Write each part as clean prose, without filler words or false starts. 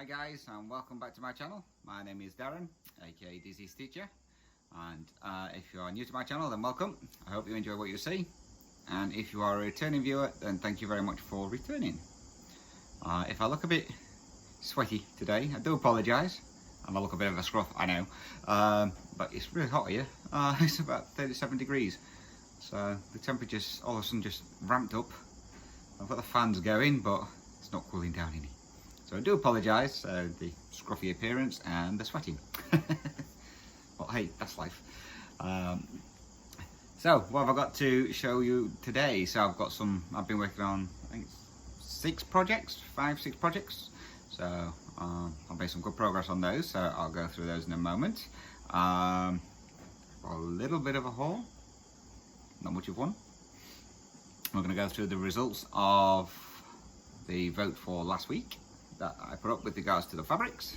Hi guys, and welcome back to my channel. My name is Darren, aka Dizzy Stitcher, and if you are new to my channel, then welcome. I hope you enjoy what you see, and if you are a returning viewer, then thank you very much for returning. If I look a bit sweaty today, I do apologise, and I look a bit of a scruff, I know, but it's really hot here. It's about 37 degrees, so the temperature's all of a sudden just ramped up. I've got the fans going, but it's not cooling down any. So I do apologise, the scruffy appearance and the sweating. Well, hey, that's life. So what have I got to show you today? So I've been working on, I think it's 6 projects. So I've made some good progress on those, so I'll go through those in a moment. A little bit of a haul, not much of one. We're going to go through the results of the vote for last week that I put up with regards to the fabrics,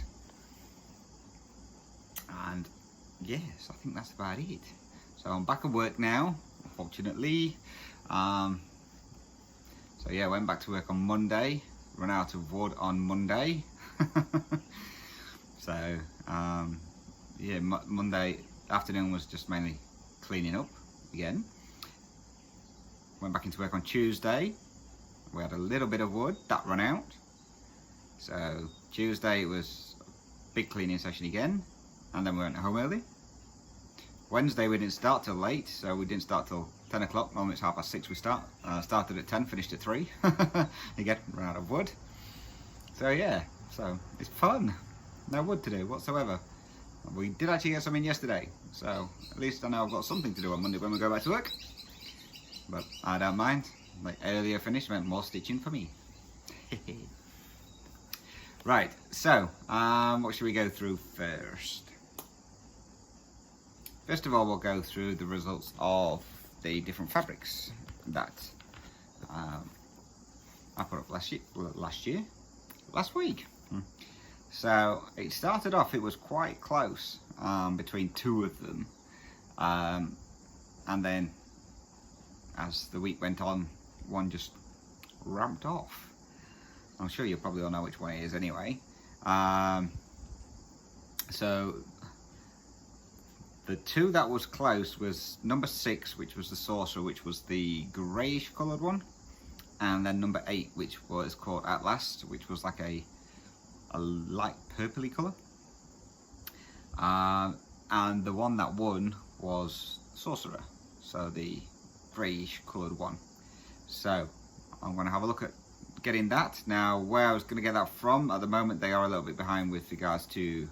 and yes, I think that's about it. So I'm back at work now, unfortunately. So yeah, I went back to work on Monday, run out of wood on Monday. So yeah, Monday afternoon was just mainly cleaning up again. Went back into work on Tuesday. We had a little bit of wood that ran out. So Tuesday it was a big cleaning session again, and then we went home early. Wednesday we didn't start till late, so we didn't start till 10 o'clock. Normally it's 6:30 we start. Started at 10, finished at 3. Again, ran out of wood. So yeah, so it's fun. No wood to do whatsoever. We did actually get some in yesterday, so at least I know I've got something to do on Monday when we go back to work. But I don't mind. Like earlier finish meant more stitching for me. Right, so what should we go through first? First of all, we'll go through the results of the different fabrics that I put up last week. So it started off, it was quite close between 2 of them, and then as the week went on, one just ramped off. I'm sure you probably all know which one it is anyway. So the 2 that was close was number 6, which was the Sorcerer, which was the greyish coloured one, and then number 8, which was called At Last, which was like a light purpley colour. And the one that won was Sorcerer, so the greyish coloured one. So I'm going to have a look at getting that. Now, where I was going to get that from, at the moment they are a little bit behind with regards to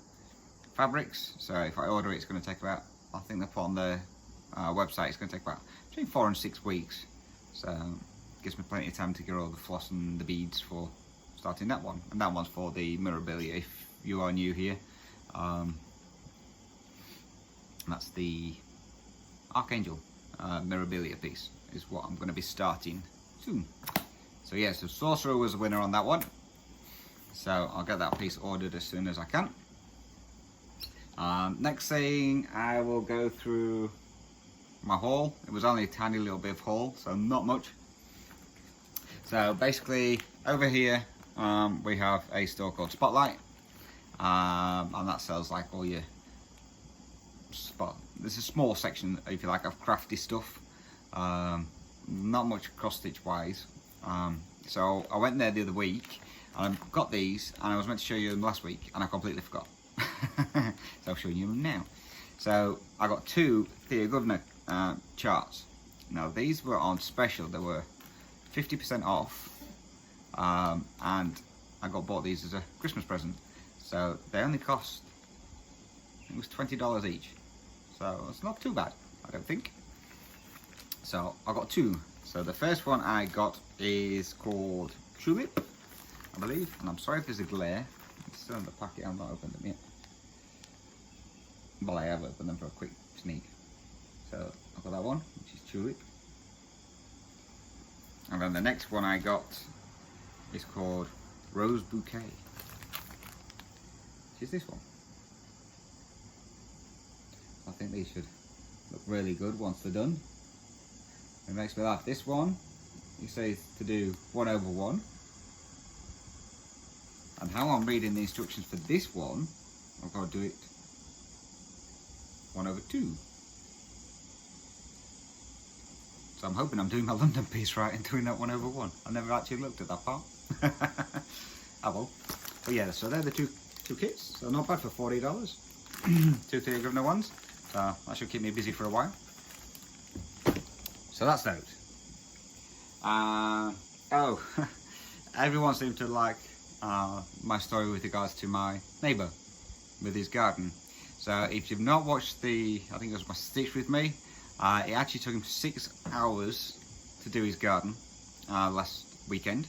fabrics, so if I order it, it's going to take about, I think they put on the website, it's going to take about between 4 and 6 weeks, so it gives me plenty of time to get all the floss and the beads for starting that one. And that one's for the memorabilia if you are new here. That's the Archangel memorabilia piece is what I'm going to be starting soon. So yeah, so Sorcerer was the winner on that one, so I'll get that piece ordered as soon as I can. Next thing, I will go through my haul. It was only a tiny little bit of haul, so not much. So basically over here we have a store called Spotlight, and that sells like all your there's a small section, if you like, of crafty stuff. Not much cross stitch wise. So I went there the other week and I got these, and I was meant to show you them last week and I completely forgot. So I'm showing you them now. So I got 2 Theo Governor charts. Now these were on special, they were 50% off, and I bought these as a Christmas present. So they only cost, it was $20 each, so it's not too bad, I don't think. So I got 2. So the first one I got is called Tulip, I believe, and I'm sorry if there's a glare. It's still in the packet, I've not opened them yet. Well, I have opened them for a quick sneak. So I've got that one, which is Tulip. And then the next one I got is called Rose Bouquet, which is this one. I think these should look really good once they're done. It makes me laugh. This one, it says to do 1/1. And how I'm reading the instructions for this one, I've got to do it 1/2. So I'm hoping I'm doing my London piece right and doing that 1/1. I never actually looked at that part. Oh well. But yeah, so they're the two kits. So not bad for $40. 2 3 ones. So that should keep me busy for a while. So that's those. Oh, everyone seemed to like my story with regards to my neighbour with his garden. So if you've not watched I think it was my Stitch with Me, it actually took him 6 hours to do his garden last weekend.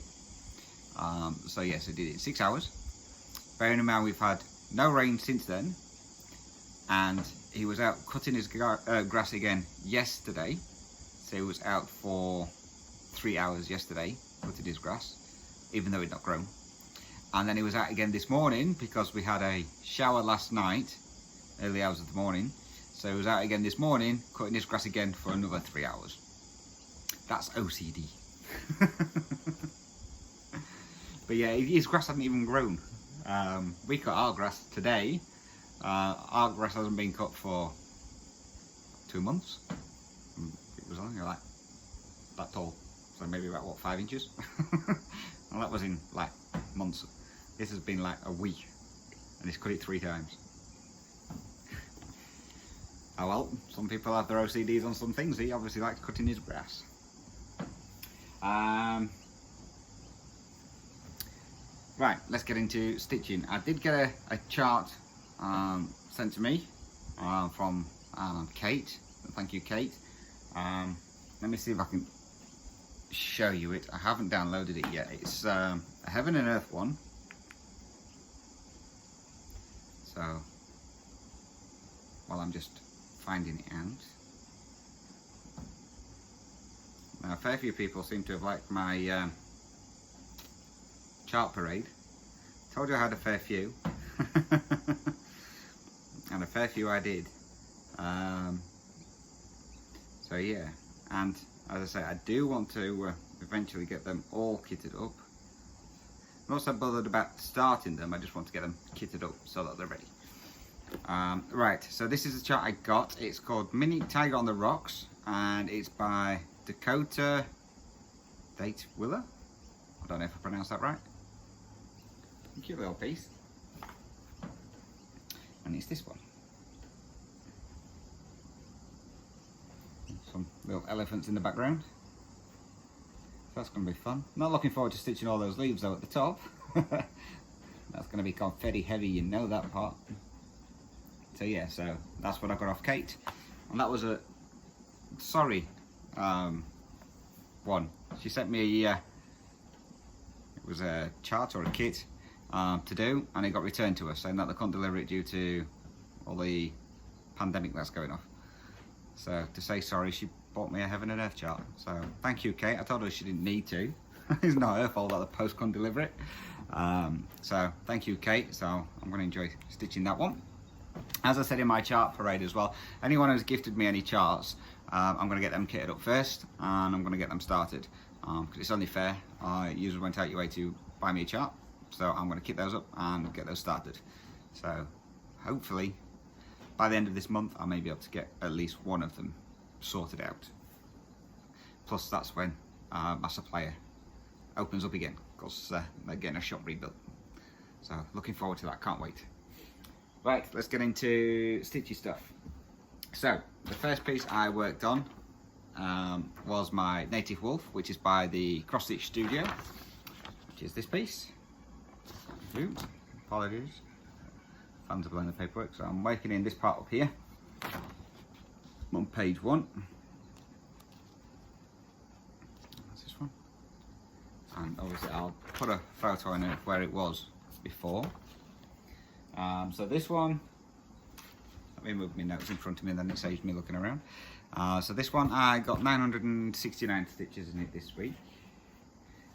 So yes, I did it in 6 hours. Bearing in mind we've had no rain since then, and he was out cutting his grass again yesterday. So he was out for 3 hours yesterday cutting his grass, even though it not grown. And then he was out again this morning because we had a shower last night, early hours of the morning. So he was out again this morning cutting his grass again for another 3 hours. That's OCD. But yeah, his grass hasn't even grown. We cut our grass today. Our grass hasn't been cut for 2 months. It was only like that tall, so maybe about what, 5 inches. And that was in like months. This has been like a week, and he's cut it 3 times. Oh well, some people have their OCDs on some things. He obviously likes cutting his grass. Right, let's get into stitching. I did get a chart sent to me from Kate. Thank you, Kate. Let me see if I can show you it. I haven't downloaded it yet. It's a Heaven and Earth one. So, while I'm just finding it out. Now, a fair few people seem to have liked my chart parade. Told you I had a fair few. And a fair few I did. So yeah, and as I say, I do want to eventually get them all kitted up. I'm not so bothered about starting them, I just want to get them kitted up so that they're ready. Right, so this is the chart I got. It's called Mini Tiger on the Rocks, and it's by Dakota Date Willer. I don't know if I pronounced that right. Cute little piece. And it's this one. Some little elephants in the background. So that's going to be fun. Not looking forward to stitching all those leaves though at the top. That's going to be confetti heavy, you know that part. So yeah, so that's what I got off Kate. And that was a one. She sent me it was a chart or a kit to do, and it got returned to us saying that they couldn't deliver it due to all the pandemic that's going off. So to say sorry, she bought me a Heaven and Earth chart. So thank you, Kate. I told her she didn't need to. It's not her fault that the post couldn't deliver it. So thank you, Kate. So I'm going to enjoy stitching that one. As I said in my chart parade as well, anyone who's gifted me any charts, I'm going to get them kitted up first, and I'm going to get them started. Because it's only fair. Users went out your way to buy me a chart, so I'm going to kit those up and get those started. So hopefully by the end of this month I may be able to get at least one of them sorted out. Plus that's when my supplier opens up again, because they're getting a shop rebuilt. So looking forward to that, can't wait. Right, let's get into stitchy stuff. So the first piece I worked on was my Native Wolf, which is by the Cross Stitch Studio, which is this piece. Apologies, fans are blowing the paperwork. So I'm working in this part up here. I'm on page 1. That's this one. And obviously I'll put a photo in it where it was before. So this one, let me move my notes in front of me, then it saves me looking around. So this one I got 969 stitches in it this week.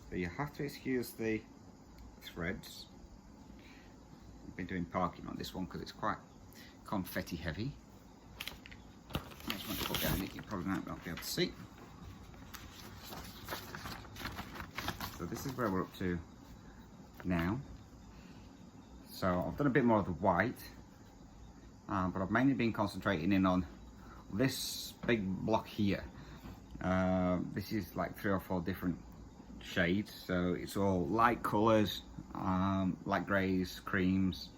So you have to excuse the threads. I've been doing parking on this one because it's quite confetti heavy. I just want to put down it, you probably might not be able to see. So this is where we're up to now. So I've done a bit more of the white, but I've mainly been concentrating in on this big block here. This is like 3 or 4 different shades, so it's all light colours, light greys, creams,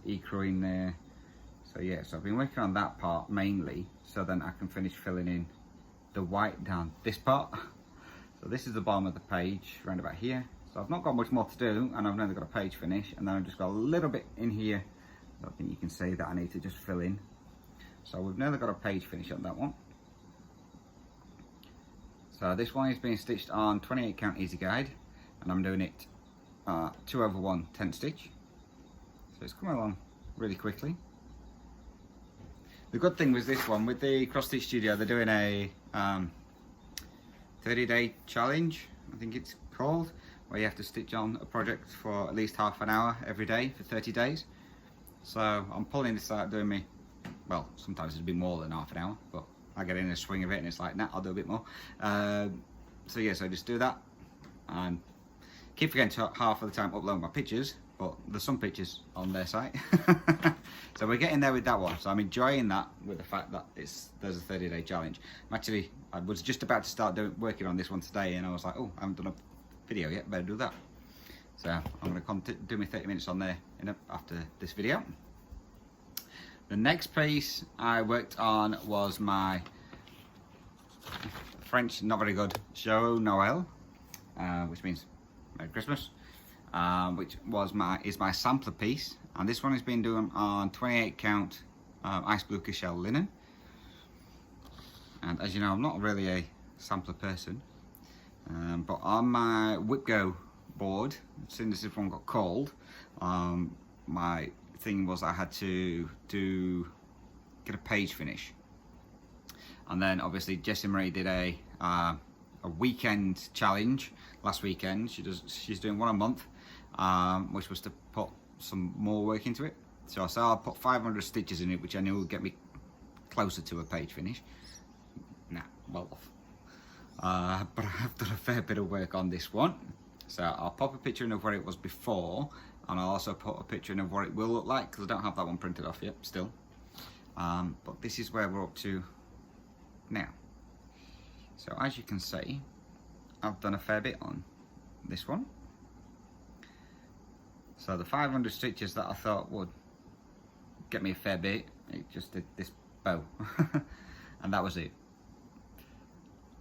ecru in there. So yeah, so I've been working on that part mainly, so then I can finish filling in the white down this part. So this is the bottom of the page, around about here. So I've not got much more to do, and I've nearly got a page finish, and then I've just got a little bit in here that I think you can see that I need to just fill in. So we've nearly got a page finish on that one. So this one is being stitched on 28 count easy guide, and I'm doing it 2/1 10 stitch. So it's coming along really quickly. The good thing with this one, with the Cross Stitch Studio, they're doing a 30-day challenge, I think it's called, where you have to stitch on a project for at least half an hour every day for 30 days. So I'm pulling this out, doing me, well, sometimes it'll be more than half an hour, but I get in a swing of it and it's like, nah, I'll do a bit more. So yeah, so I just do that and keep forgetting to half of the time upload my pictures, but there's some pictures on their site. So we're getting there with that one. So I'm enjoying that with the fact that there's a 30-day challenge. I was just about to start working on this one today, and I was like, oh, I haven't done a video yet, better do that. So I'm going to do my 30 minutes on there after this video. The next piece I worked on was my French, not very good, JOYEUX Noel, which means Merry Christmas, which is my sampler piece, and this one has been done on 28 count ice blue cashell linen. And as you know, I'm not really a sampler person, but on my Whipgo board, as soon as this one got called, my thing was I had to get a page finish. And then obviously Jessie Marie did a weekend challenge last weekend. She's doing one a month, which was to put some more work into it. So I said I'll put 500 stitches in it, which I knew would get me closer to a page finish. Nah, well off. But I've done a fair bit of work on this one. So I'll pop a picture in of where it was before, and I'll also put a picture in of what it will look like, because I don't have that one printed off yet still. But this is where we're up to now. So as you can see, I've done a fair bit on this one. So the 500 stitches that I thought would get me a fair bit, it just did this bow. And that was it.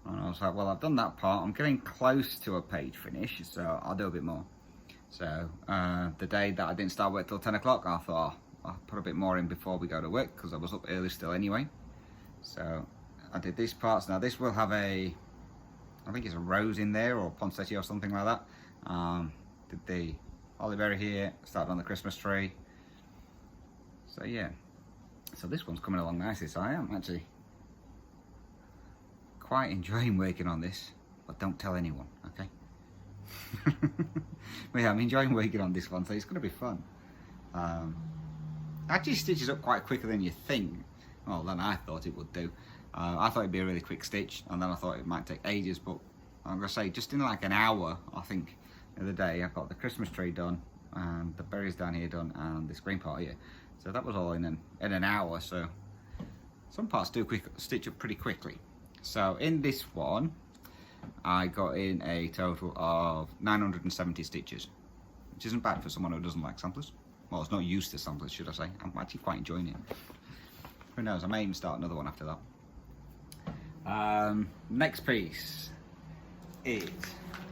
And I was like, well, I've done that part, I'm getting close to a page finish, so I'll do a bit more. So the day that I didn't start work till 10 o'clock, I thought, oh, I'll put a bit more in before we go to work, because I was up early still anyway. So I did these parts. Now this will have I think it's a rose in there, or poinsettia or something like that. Did the holly berry here, started on the Christmas tree. So yeah, so this one's coming along nicely, so I am actually quite enjoying working on this, but don't tell anyone, okay? But yeah, I'm enjoying working on this one, so it's going to be fun. Actually stitches up quite quicker than you think. Well, than I thought it would do. I thought it'd be a really quick stitch, and then I thought it might take ages, but I'm going to say just in like an hour, I think, the other day, I got the Christmas tree done, and the berries down here done, and this green part here. So that was all in an hour, so some parts do stitch up pretty quickly. So in this one, I got in a total of 970 stitches, which isn't bad for someone who doesn't like samplers. Well, it's not used to samplers, should I say. I'm actually quite enjoying it. Who knows, I may even start another one after that. Next piece is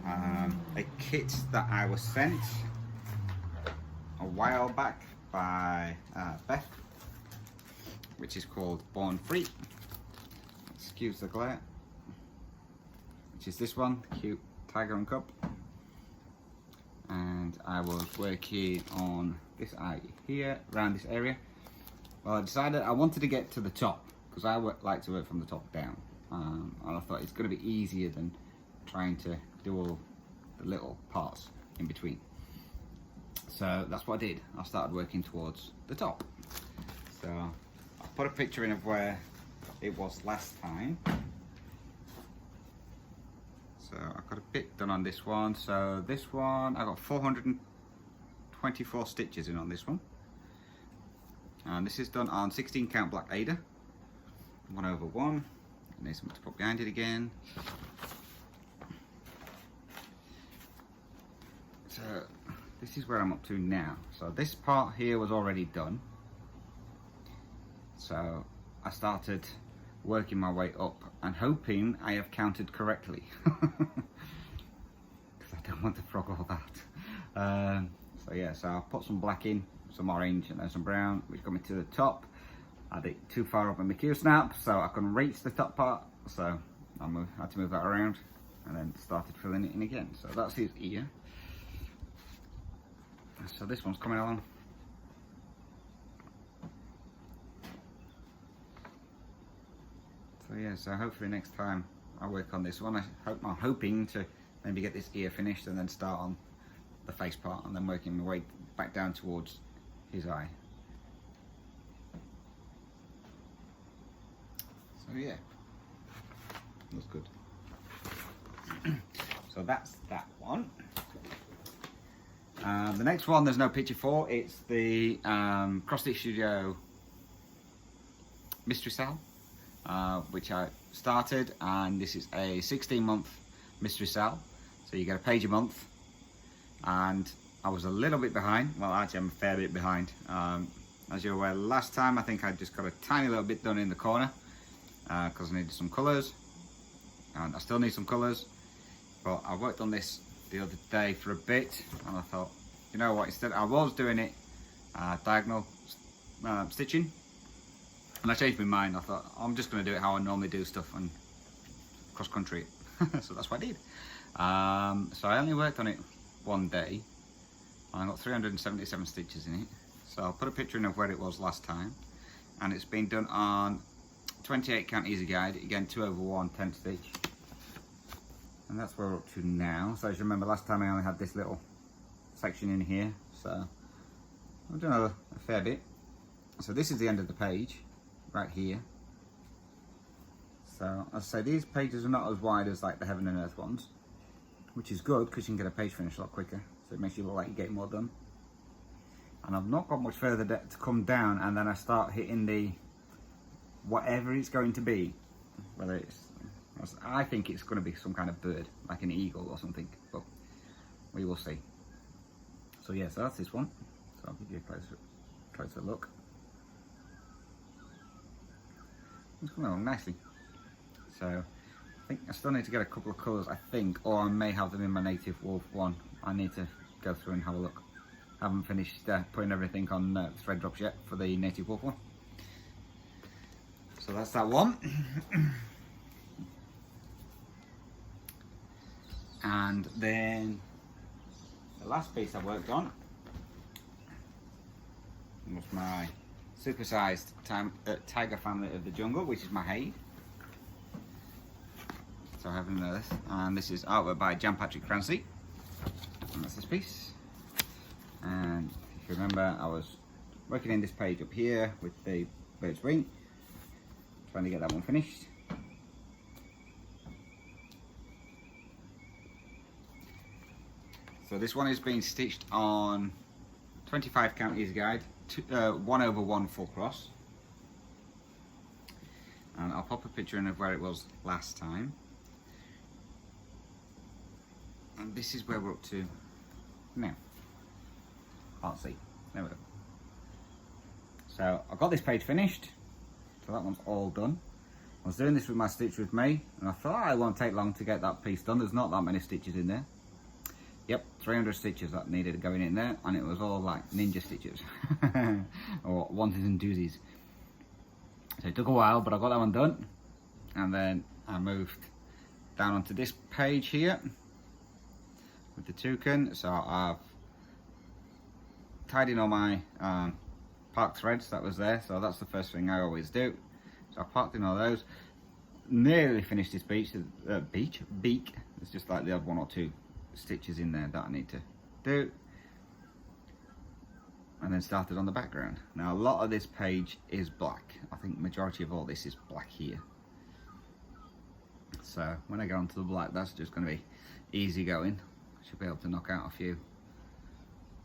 a kit that I was sent a while back by Beth, which is called Born Free. Excuse the glare. Which is this one, cute tiger and cub. And I was working on this eye here, around this area. Well, I decided I wanted to get to the top, because I like to work from the top down. And I thought it's going to be easier than trying to do all the little parts in between. So that's what I did. I started working towards the top. So I put a picture in of where it was last time. So I got a bit done on this one. So this one I got 420 24 stitches in on this one. And this is done on 16 count black Aida, 1/1. I need something to put behind it again. So this is where I'm up to now. So this part here was already done. So I started working my way up and hoping I have counted correctly. Because I don't want to frog all that. So yeah, so I'll put some black in, some orange and then some brown, which got me to the top. I had it too far up in my Q snap, so I couldn't reach the top part. So I had to move that around and then started filling it in again. So that's his ear. So this one's coming along. So yeah, so hopefully next time I work on this one, I'm hoping to maybe get this ear finished and then start on the face part and then working my way back down towards his eye. So yeah, looks good. So that's that one. The next one there's no picture for. It's the Cross Stitch Studio Mystery Cell, which I started, and this is a 16-month mystery cell. So you get a page a month, and I was a little bit behind. Well, actually I'm a fair bit behind. As you're aware, last time I think I just got a tiny little bit done in the corner because I needed some colours, and I still need some colours. But I worked on this the other day for a bit, and I thought, you know what, instead I was doing it diagonal stitching, and I changed my mind. I thought I'm just going to do it how I normally do stuff and cross country it. So that's what I did. So I only worked on it one day, and I got 377 stitches in it. So I'll put a picture in of where it was last time, and it's been done on 28 count easy guide, again 2/1 10 stitch. And that's where we're up to now. So as you remember, last time I only had this little section in here, so I've done a fair bit. So this is the end of the page, right here. So as I say, these pages are not as wide as like the Heaven and Earth ones, which is good because you can get a page finished a lot quicker. So it makes you look like you're getting more done. And I've not got much further to come down, and then I start hitting the whatever it's going to be, whether it's, I think it's going to be some kind of bird, like an eagle or something, but we will see. So yeah, so that's this one. So I'll give you a closer look. It's coming along nicely. So I think I still need to get a couple of colours, I think, or I may have them in my native Wolfe one. I need to go through and have a look. I haven't finished putting everything on thread drops yet for the native Wolfe one. So that's that one. And then the last piece I worked on was my supersized Tiger Family of the Jungle, which is my haed. So I have another this, and this is artwork by Jan Patrick Crancy, and that's this piece. And if you remember, I was working in this page up here with the bird's wing, trying to get that one finished. So this one is being stitched on 25 count easy guide, 1/1 full cross. And I'll pop a picture in of where it was last time. And this is where we're up to now. Can't see. There we go. So I got this page finished. So that one's all done. I was doing this with my Stitch with Me, and I thought it won't take long to get that piece done. There's not that many stitches in there. Yep, 300 stitches that needed going in there, and it was all like ninja stitches or onesies and doozies. So it took a while, but I got that one done, and then I moved down onto this page here with the toucan. So I've tied in all my park threads that was there, so that's the first thing I always do. So I parked in all those, nearly finished this beak. It's just like the odd 1 or 2 stitches in there that I need to do, and then started on the background. Now a lot of this page is black. I think majority of all this is black here. So when I go onto the black, that's just going to be easy going. I should be able to knock out a few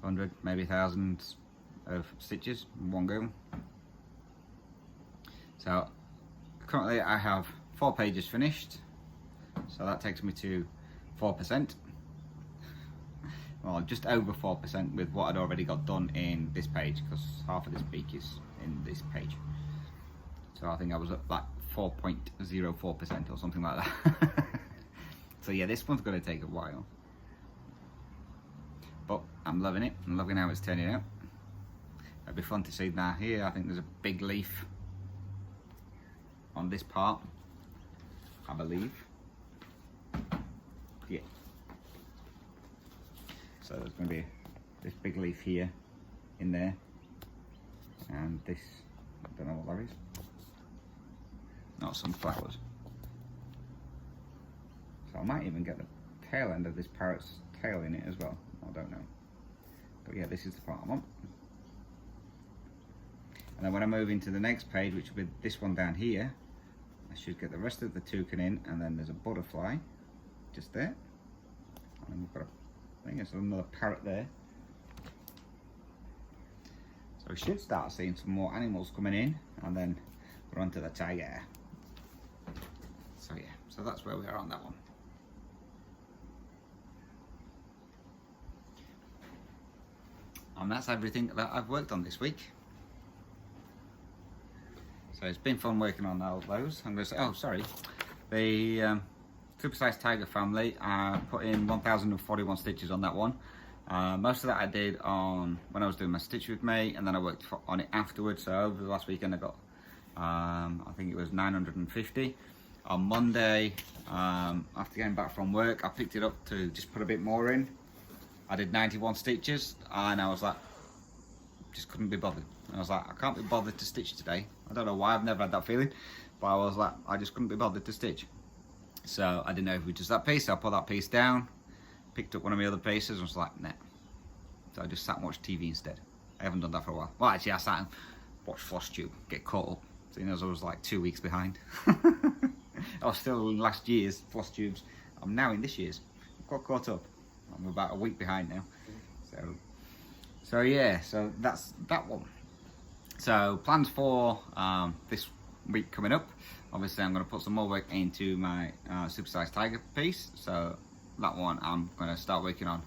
100, maybe thousands of stitches in one go. So currently I have 4 pages finished, so that takes me to 4%. Well, just over 4% with what I'd already got done in this page, because half of this beak is in this page. So I think I was at like 4.04% or something like that. So yeah, this one's going to take a while, but I'm loving it. I'm loving how it's turning out. It'll be fun to see now. Here I think there's a big leaf on this part, I believe. Yeah. So there's going to be this big leaf here, in there, and this, I don't know what that is. Not some flowers. So I might even get the tail end of this parrot's tail in it as well. I don't know. But yeah, this is the part I want. And then when I move into the next page, which will be this one down here, I should get the rest of the toucan in, and then there's a butterfly just there. And then we've got I think there's another parrot there. So we should start seeing some more animals coming in, and then we're on to the tiger. So yeah, so that's where we are on that one. And that's everything that I've worked on this week. So it's been fun working on all those. I'm going to say, oh sorry, the Supersized Tiger family, I put in 1041 stitches on that one. Most of that I did on when I was doing my stitch with me, and then I worked on it afterwards. So over the last weekend I got, I think it was 950. On Monday, after getting back from work, I picked it up to just put a bit more in. I did 91 stitches, and I was like, just couldn't be bothered. And I was like, I can't be bothered to stitch today. I don't know why, I've never had that feeling, but I was like, I just couldn't be bothered to stitch. So I didn't know if it was just that piece, so I put that piece down, picked up one of my other pieces, and was like, nah. So I just sat and watched TV instead. I haven't done that for a while. Well, actually, I sat and watched Flosstube, get caught up, seeing as I was like 2 weeks behind. I was still in last year's Flosstubes. I'm now in this year's. I've got caught up. I'm about a week behind now. So yeah, so that's that one. So plans for this week coming up. Obviously I'm going to put some more work into my Supersized Tiger piece. So that one I'm going to start working on.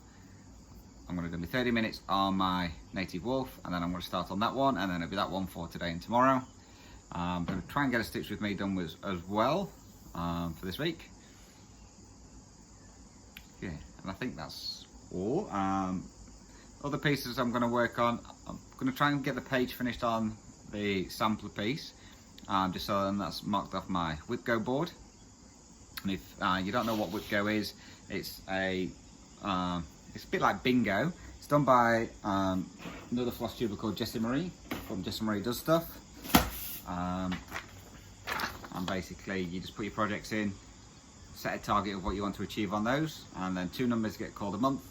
I'm going to do my 30 minutes on my native wolf, and then I'm going to start on that one, and then it'll be that one for today and tomorrow. I'm going to try and get a stitch with me done as well for this week. Yeah, and I think that's all. Other pieces I'm going to work on, I'm going to try and get the page finished on the sampler piece, just so then that's marked off my whip go board. And if you don't know what whip go is, it's a bit like bingo. It's done by another floss tuber called Jessie Marie from Jessie Marie Does Stuff. And basically you just put your projects in, set a target of what you want to achieve on those, and then 2 numbers get called a month,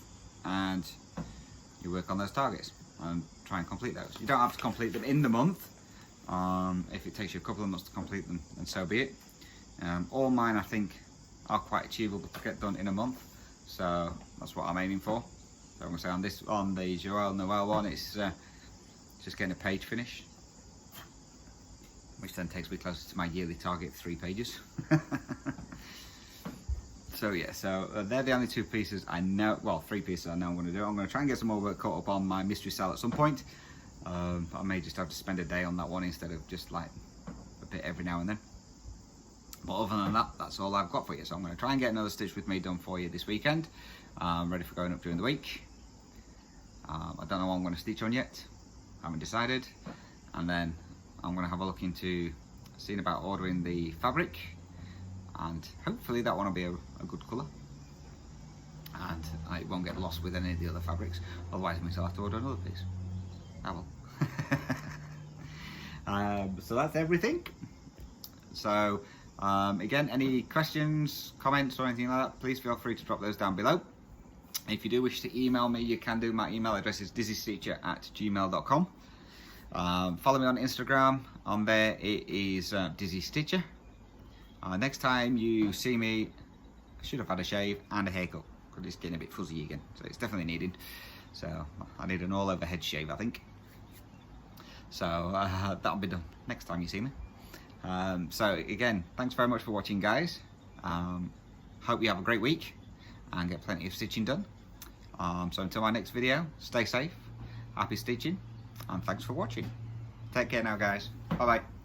and you work on those targets and try and complete those. You don't have to complete them in the month. If it takes you a couple of months to complete them, then so be it. All mine I think are quite achievable to get done in a month, so that's what I'm aiming for. So I'm going to say on the JOYEUX Noel one, it's just getting a page finish, which then takes me closer to my yearly target, 3 pages. So yeah, so they're the only 2 pieces I know, well 3 pieces I know I'm going to do. I'm going to try and get some more work caught up on my mystery cell at some point. I may just have to spend a day on that one instead of just like a bit every now and then. But other than that, that's all I've got for you. So I'm going to try and get another stitch with me done for you this weekend. Ready for going up during the week. I don't know what I'm going to stitch on yet. I haven't decided. And then I'm going to have a look into seeing about ordering the fabric. And hopefully that one will be a good colour, and it won't get lost with any of the other fabrics. Otherwise I may have to order another piece. I will. So that's everything. So again, any questions, comments or anything like that, please feel free to drop those down below. If you do wish to email me, you can do. My email address is dizzystitcher@gmail.com. Follow me on Instagram. On there it is Dizzy Stitcher. Next time you see me, I should have had a shave and a haircut because it's getting a bit fuzzy again, so it's definitely needed. So I need an all over head shave, I think. So that'll be done next time you see me. So again, thanks very much for watching, guys. Hope you have a great week and get plenty of stitching done. So until my next video, stay safe, happy stitching, and thanks for watching. Take care now, guys. Bye bye.